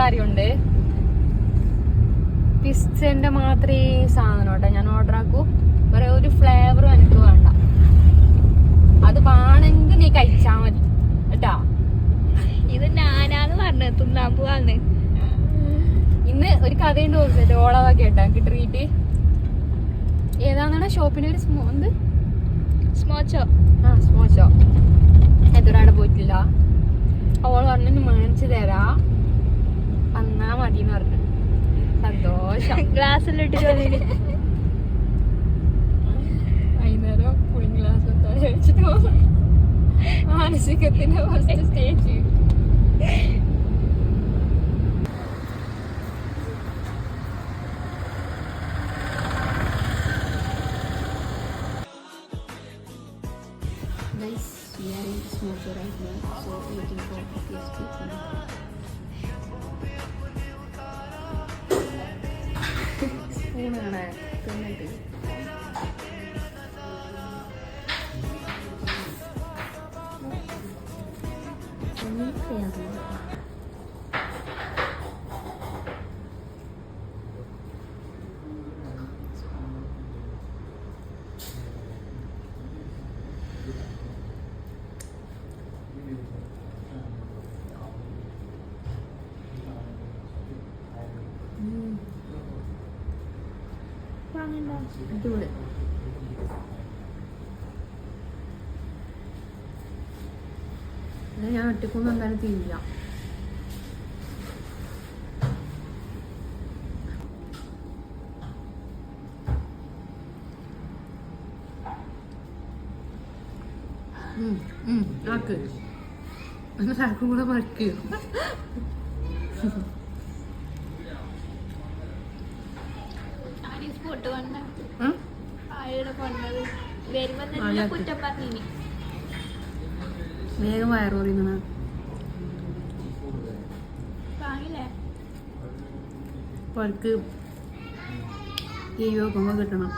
കാര്യമുണ്ട്. പിസ്സന്റെ മാത്രമേ സാധനം കേട്ടോ ഞാൻ ഓർഡർ ആക്കൂ. വേറെ ഒരു ഫ്ലേവറും എനിക്ക് വേണ്ട. അത് വേണമെങ്കിൽ നീ കഴിച്ചാ മതി കേട്ടാ. ഇത് ഞാനാന്ന് പറഞ്ഞത് തിന്നാൻ പോവാന്ന്. ഇന്ന് ഒരു കഥയുണ്ട് ഓർമ്മ ഓളവ കേട്ടാ എനിക്ക് ട്രീറ്റ്. ഏതാന്നാണ് ഷോപ്പിന് ഒരു സ്മോച്ചോ. സ്മോച്ചോ എതൊരാടെ പോയിട്ടില്ല. അവൾ പറഞ്ഞു മേടിച്ചു തരാ വന്നാ മതിന്ന് പറഞ്ഞു. സന്തോഷം. ഗ്ലാസ്സിലിട്ട് വൈകുന്നേരം പുളിങ് ഗ്ലാസ് വെച്ചിട്ട് മാനസികത്തിന്റെ first stage. Guys, we are in Smoker right now, so looking for tasty food. സ്പൂണാണ് തിന്നിട്ട്. അടിപൊളി. ഞാൻ ഒറ്റക്കൊന്നും എന്തായാലും തീരില്ല. ആക്ക് ആക്കും കൂടെ മറക്ക്. വേഗം വയറ് പറയുന്ന അവർക്ക് ടി വി നോക്കുമ്പോ കിട്ടണം.